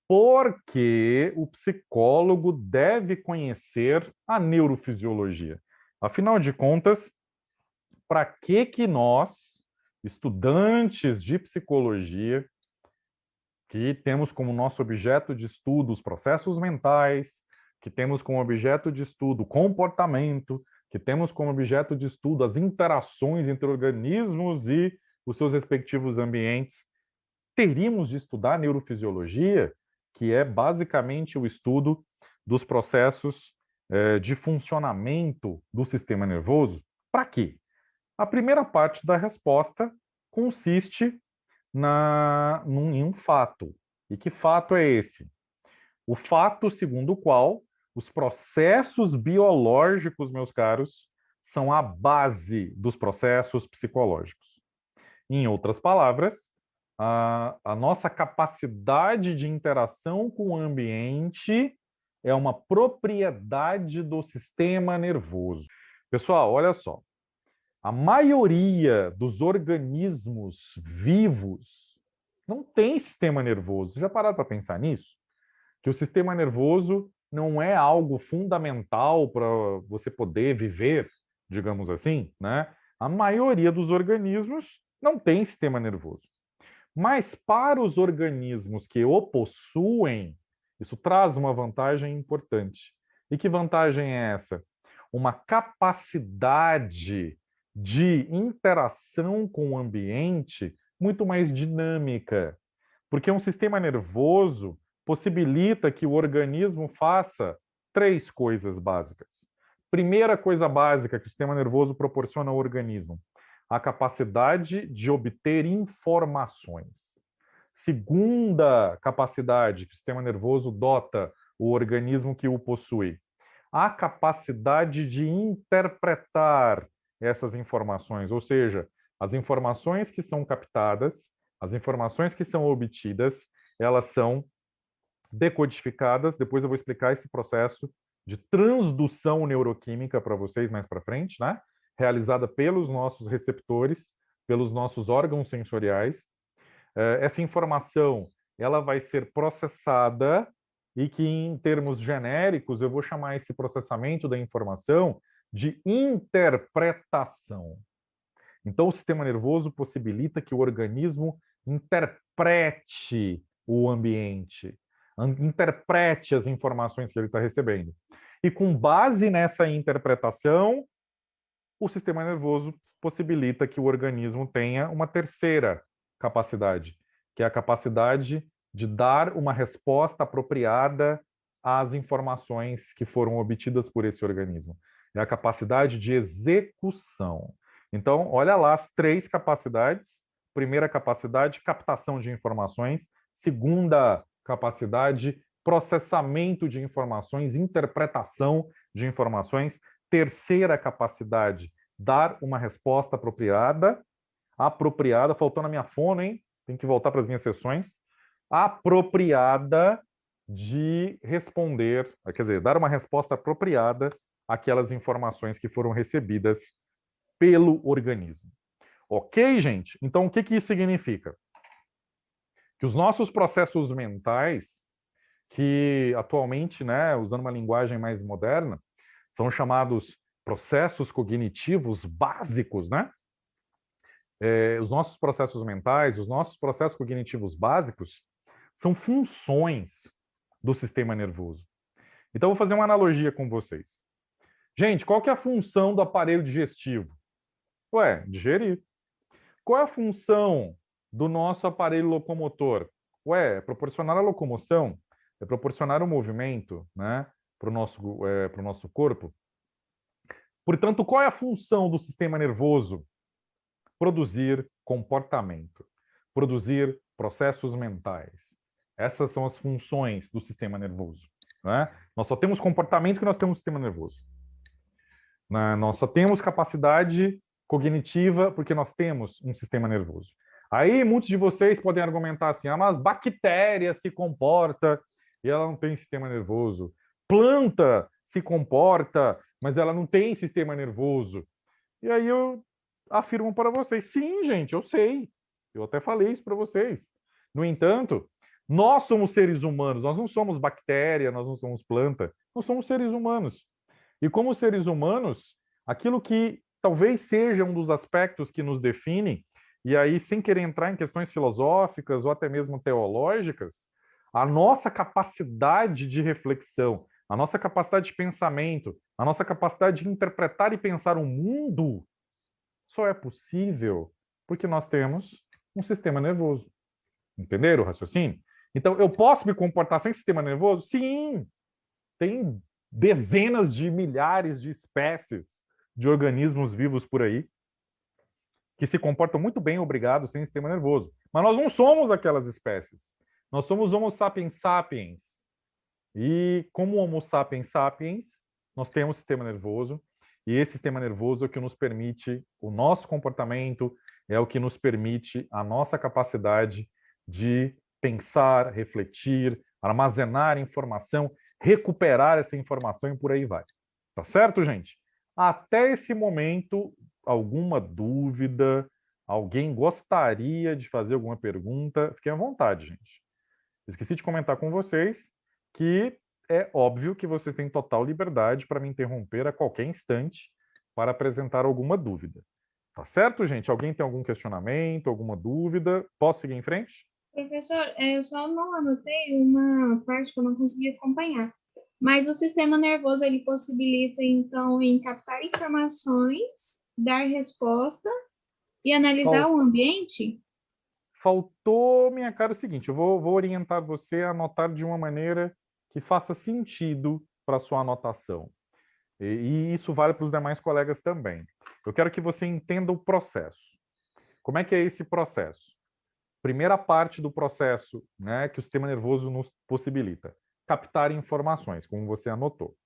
Porque o psicólogo deve conhecer a neurofisiologia. Afinal de contas, para que nós, estudantes de psicologia, que temos como nosso objeto de estudo os processos mentais, que temos como objeto de estudo o comportamento, que temos como objeto de estudo as interações entre organismos e os seus respectivos ambientes, teríamos de estudar neurofisiologia, que é basicamente o estudo dos processos de funcionamento do sistema nervoso. Para quê? A primeira parte da resposta consiste em um fato. E que fato é esse? O fato segundo o qual os processos biológicos, meus caros, são a base dos processos psicológicos. Em outras palavras, a nossa capacidade de interação com o ambiente é uma propriedade do sistema nervoso. Pessoal, olha só. A maioria dos organismos vivos não tem sistema nervoso. Já pararam para pensar nisso? Que o sistema nervoso não é algo fundamental para você poder viver, digamos assim, né? A maioria dos organismos não tem sistema nervoso. Mas para os organismos que o possuem, isso traz uma vantagem importante. E que vantagem é essa? Uma capacidade de interação com o ambiente muito mais dinâmica. Porque um sistema nervoso possibilita que o organismo faça três coisas básicas. Primeira coisa básica que o sistema nervoso proporciona ao organismo: a capacidade de obter informações. Segunda capacidade que o sistema nervoso dota o organismo que o possui: a capacidade de interpretar essas informações, ou seja, as informações que são captadas, as informações que são obtidas, elas são decodificadas. Depois eu vou explicar esse processo de transdução neuroquímica para vocês mais para frente, né? Realizada pelos nossos receptores, pelos nossos órgãos sensoriais. Essa informação ela vai ser processada e que, em termos genéricos, eu vou chamar esse processamento da informação de interpretação. Então, o sistema nervoso possibilita que o organismo interprete o ambiente, interprete as informações que ele está recebendo. E com base nessa interpretação, o sistema nervoso possibilita que o organismo tenha uma terceira capacidade, que é a capacidade de dar uma resposta apropriada às informações que foram obtidas por esse organismo. É a capacidade de execução. Então, olha lá as três capacidades. Primeira capacidade, captação de informações. Segunda capacidade, processamento de informações, interpretação de informações. Terceira capacidade, dar uma resposta apropriada. Apropriada, faltou na minha fono, hein? Tem que voltar para as minhas sessões. Apropriada de responder, quer dizer, dar uma resposta apropriada àquelas informações que foram recebidas pelo organismo. Ok, gente? Então, o que isso significa? Que os nossos processos mentais, que atualmente, né, usando uma linguagem mais moderna, são chamados processos cognitivos básicos, né? Os nossos processos mentais, os nossos processos cognitivos básicos são funções do sistema nervoso. Então, vou fazer uma analogia com vocês. Gente, qual que é a função do aparelho digestivo? Ué, digerir. Qual é a função do nosso aparelho locomotor? Ué, é proporcionar a locomoção, é proporcionar o movimento, né, para o nosso corpo. Portanto, qual é a função do sistema nervoso? Produzir comportamento, produzir processos mentais. Essas são as funções do sistema nervoso. Né? Nós só temos comportamento que nós temos sistema nervoso. Né? Nós só temos capacidade cognitiva porque nós temos um sistema nervoso. Aí muitos de vocês podem argumentar assim, mas bactéria se comporta e ela não tem sistema nervoso. Planta se comporta, mas ela não tem sistema nervoso. E aí eu afirmo para vocês, sim, gente, eu sei. Eu até falei isso para vocês. No entanto, Nós somos seres humanos, nós não somos bactéria, nós não somos planta, nós somos seres humanos. E como seres humanos, aquilo que talvez seja um dos aspectos que nos define, e aí sem querer entrar em questões filosóficas ou até mesmo teológicas, a nossa capacidade de reflexão, a nossa capacidade de pensamento, a nossa capacidade de interpretar e pensar o mundo só é possível porque nós temos um sistema nervoso. Entenderam o raciocínio? Então, eu posso me comportar sem sistema nervoso? Sim! Tem dezenas de milhares de espécies de organismos vivos por aí que se comportam muito bem, obrigado, sem sistema nervoso. Mas nós não somos aquelas espécies. Nós somos Homo sapiens sapiens. E como Homo sapiens sapiens, nós temos sistema nervoso, e esse sistema nervoso é o que nos permite o nosso comportamento, é o que nos permite a nossa capacidade de pensar, refletir, armazenar informação, recuperar essa informação e por aí vai. Tá certo, gente? Até esse momento, alguma dúvida? Alguém gostaria de fazer alguma pergunta? Fiquem à vontade, gente. Esqueci de comentar com vocês que é óbvio que vocês têm total liberdade para me interromper a qualquer instante para apresentar alguma dúvida. Tá certo, gente? Alguém tem algum questionamento, alguma dúvida? Posso seguir em frente? Professor, eu só não anotei uma parte que eu não consegui acompanhar. Mas o sistema nervoso, ele possibilita, então, em captar informações, dar resposta e analisar o ambiente? Faltou, minha cara, o seguinte: eu vou orientar você a anotar de uma maneira que faça sentido para a sua anotação. E isso vale para os demais colegas também. Eu quero que você entenda o processo. Como é que é esse processo? Primeira parte do processo, né, que o sistema nervoso nos possibilita: captar informações, como você anotou.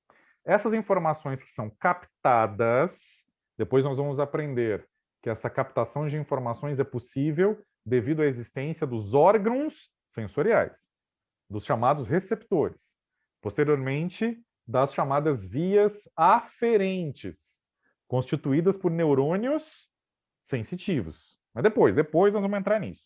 Essas informações que são captadas, depois nós vamos aprender que essa captação de informações é possível devido à existência dos órgãos sensoriais, dos chamados receptores. Posteriormente, das chamadas vias aferentes, constituídas por neurônios sensitivos. Mas depois nós vamos entrar nisso.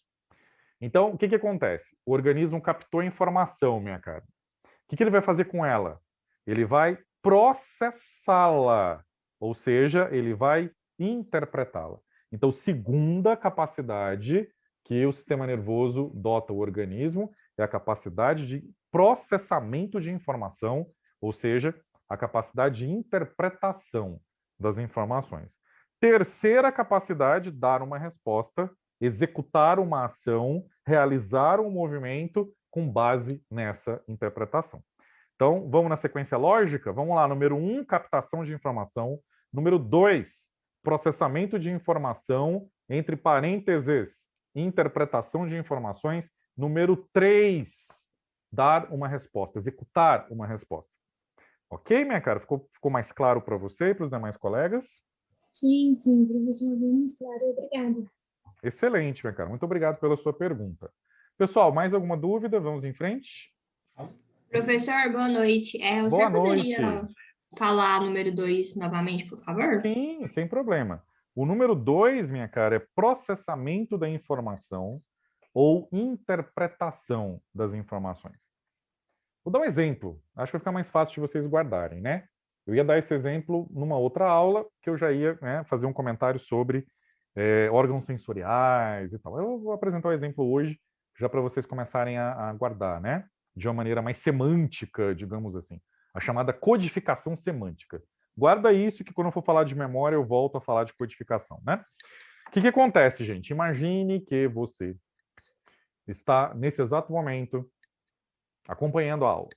Então, o que acontece? O organismo captou a informação, minha cara. O que ele vai fazer com ela? Ele vai processá-la, ou seja, ele vai interpretá-la. Então, segunda capacidade que o sistema nervoso dota o organismo é a capacidade de processamento de informação, ou seja, a capacidade de interpretação das informações. Terceira capacidade, dar uma resposta, executar uma ação, realizar um movimento com base nessa interpretação. Então, vamos na sequência lógica? Vamos lá, número 1, captação de informação. Número 2, processamento de informação, entre parênteses, interpretação de informações. Número 3, dar uma resposta, executar uma resposta. Ok, minha cara? Ficou mais claro para você e para os demais colegas? Sim, sim, professor, bem mais claro, obrigada. Excelente, minha cara. Muito obrigado pela sua pergunta. Pessoal, mais alguma dúvida? Vamos em frente? Professor, boa noite. O Boa senhor noite. poderia falar número 2 novamente, por favor? Sim, sem problema. O número 2, minha cara, é processamento da informação ou interpretação das informações. Vou dar um exemplo. Acho que vai ficar mais fácil de vocês guardarem, né? Eu ia dar esse exemplo numa outra aula, que eu já ia, né, fazer um comentário sobre órgãos sensoriais e tal. Eu vou apresentar o exemplo hoje, já para vocês começarem a guardar, né? De uma maneira mais semântica, digamos assim. A chamada codificação semântica. Guarda isso, que quando eu for falar de memória, eu volto a falar de codificação, né? O que acontece, gente? Imagine que você está, nesse exato momento, acompanhando a aula.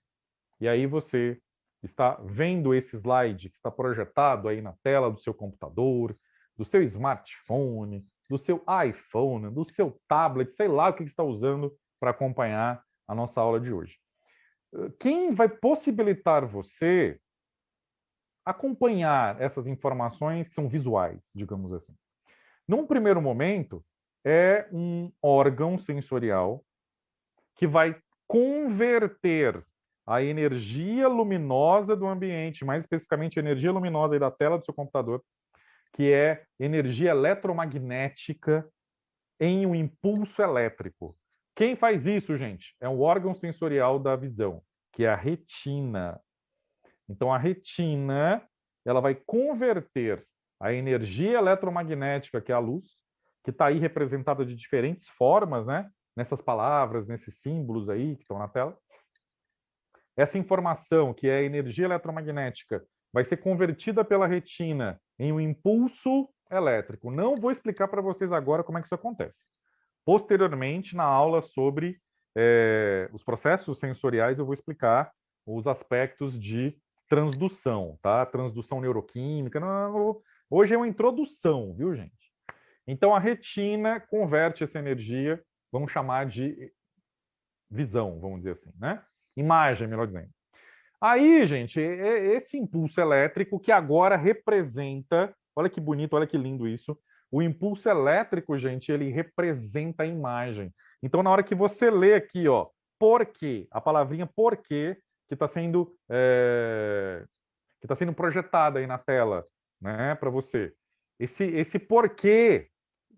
E aí você está vendo esse slide que está projetado aí na tela do seu computador, do seu smartphone, do seu iPhone, do seu tablet, sei lá o que você está usando para acompanhar a nossa aula de hoje. Quem vai possibilitar você acompanhar essas informações que são visuais, digamos assim? Num primeiro momento, é um órgão sensorial que vai converter a energia luminosa do ambiente, mais especificamente a energia luminosa da tela do seu computador, que é energia eletromagnética, em um impulso elétrico. Quem faz isso, gente? É o órgão sensorial da visão, que é a retina. Então, a retina, ela vai converter a energia eletromagnética, que é a luz, que está aí representada de diferentes formas, né? Nessas palavras, nesses símbolos aí que estão na tela. Essa informação, que é a energia eletromagnética, vai ser convertida pela retina em um impulso elétrico. Não vou explicar para vocês agora como é que isso acontece. Posteriormente, na aula sobre os processos sensoriais, eu vou explicar os aspectos de transdução, tá? Transdução neuroquímica. Não, hoje é uma introdução, viu, gente? Então, a retina converte essa energia, vamos chamar de visão, vamos dizer assim, né? Imagem, melhor dizendo. Aí, gente, esse impulso elétrico que agora representa, olha que bonito, olha que lindo isso, o impulso elétrico, gente, ele representa a imagem. Então, na hora que você lê aqui, ó, porquê, a palavrinha porquê, que está sendo projetada aí na tela, né, para você. Esse porquê,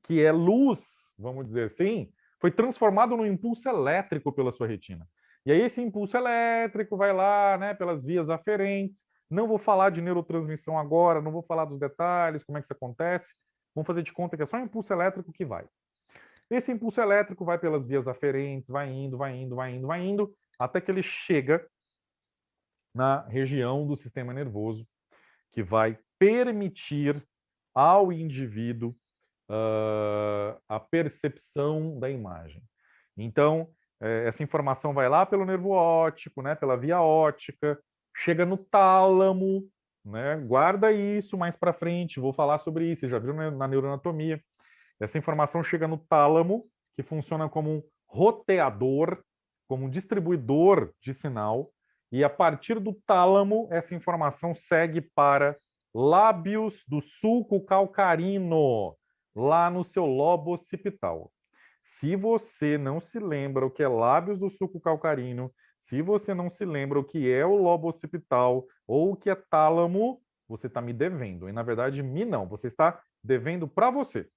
que é luz, vamos dizer assim, foi transformado num impulso elétrico pela sua retina. E aí esse impulso elétrico vai lá, né, pelas vias aferentes. Não vou falar de neurotransmissão agora, não vou falar dos detalhes, como é que isso acontece. Vamos fazer de conta que é só um impulso elétrico que vai. Esse impulso elétrico vai pelas vias aferentes, vai indo, vai indo, vai indo, vai indo, até que ele chega na região do sistema nervoso, que vai permitir ao indivíduo a percepção da imagem. Então, essa informação vai lá pelo nervo óptico, né, pela via óptica, chega no tálamo, né, guarda isso mais para frente, vou falar sobre isso, vocês já viram na neuroanatomia. Essa informação chega no tálamo, que funciona como um roteador, como um distribuidor de sinal, e a partir do tálamo, essa informação segue para lábios do sulco calcarino, lá no seu lobo occipital. Se você não se lembra o que é lábios do sulco calcarino, se você não se lembra o que é o lobo occipital ou o que é tálamo, você está me devendo. E, na verdade, me não. Você está devendo para você.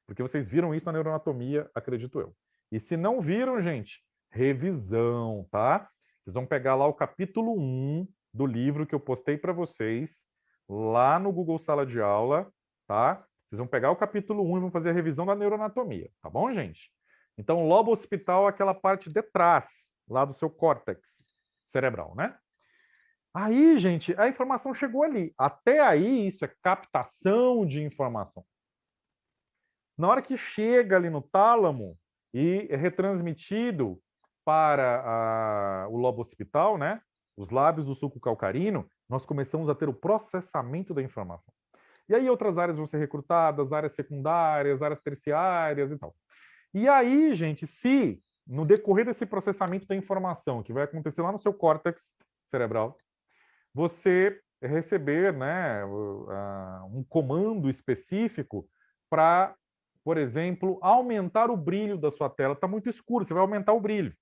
Porque vocês viram isso na neuroanatomia, acredito eu. E se não viram, gente, revisão, tá? Vocês vão pegar lá o capítulo 1 do livro que eu postei para vocês, lá no Google Sala de Aula, tá? Vocês vão pegar o capítulo 1 e vão fazer a revisão da neuroanatomia, tá bom, gente? Então, o lobo occipital é aquela parte de trás, lá do seu córtex cerebral, né? Aí, gente, a informação chegou ali. Até aí, isso é captação de informação. Na hora que chega ali no tálamo e é retransmitido para o lobo occipital, né? Os lábios do sulco calcarino, nós começamos a ter o processamento da informação. E aí outras áreas vão ser recrutadas, áreas secundárias, áreas terciárias e tal. E aí, gente, se no decorrer desse processamento da informação, que vai acontecer lá no seu córtex cerebral, você receber, né, um comando específico para, por exemplo, aumentar o brilho da sua tela. Está muito escuro, você vai aumentar o brilho.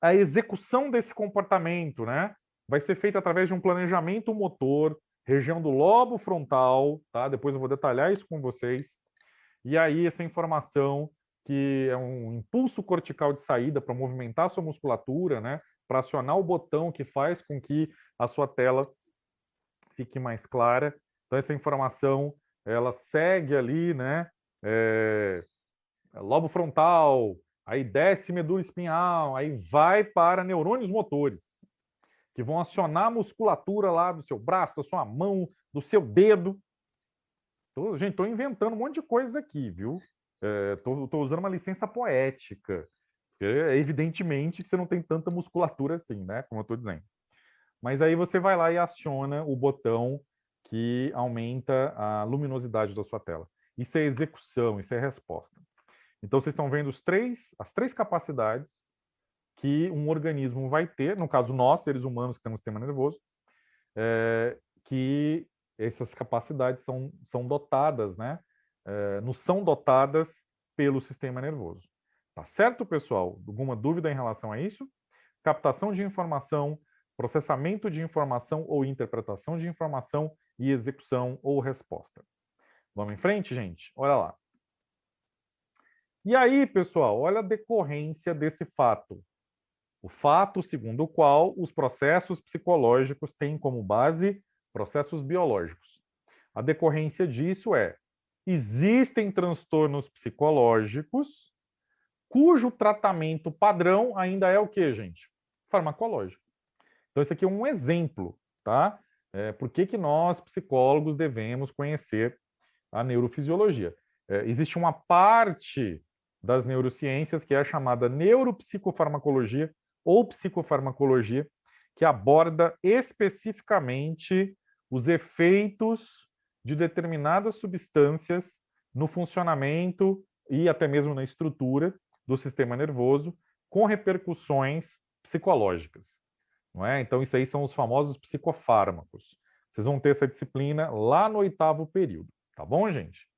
A execução desse comportamento, né, vai ser feita através de um planejamento motor, região do lobo frontal, tá? Depois eu vou detalhar isso com vocês. E aí essa informação, que é um impulso cortical de saída para movimentar a sua musculatura, né, para acionar o botão que faz com que a sua tela fique mais clara. Então essa informação, ela segue ali, né, lobo frontal, aí desce medula espinhal, aí vai para neurônios motores, que vão acionar a musculatura lá do seu braço, da sua mão, do seu dedo. Gente, estou inventando um monte de coisa aqui, viu? Estou usando uma licença poética. Evidentemente que você não tem tanta musculatura assim, né? Como eu estou dizendo. Mas aí você vai lá e aciona o botão que aumenta a luminosidade da sua tela. Isso é execução, isso é resposta. Então, vocês estão vendo as três capacidades que um organismo vai ter, no caso nós, seres humanos que temos sistema nervoso, que essas capacidades são dotadas, né? Nos são dotadas pelo sistema nervoso. Tá certo, pessoal? Alguma dúvida em relação a isso? Captação de informação, processamento de informação ou interpretação de informação e execução ou resposta. Vamos em frente, gente? Olha lá. E aí, pessoal, olha a decorrência desse fato. O fato segundo o qual os processos psicológicos têm como base processos biológicos. A decorrência disso é: existem transtornos psicológicos cujo tratamento padrão ainda é o quê, gente? Farmacológico. Então, esse aqui é um exemplo, tá? Por que nós, psicólogos, devemos conhecer a neurofisiologia? Existe uma parte das neurociências que é a chamada neuropsicofarmacologia ou psicofarmacologia, que aborda especificamente os efeitos de determinadas substâncias no funcionamento e até mesmo na estrutura do sistema nervoso, com repercussões psicológicas. Não é? Então, isso aí são os famosos psicofármacos. Vocês vão ter essa disciplina lá no 8º período. Tá bom, gente?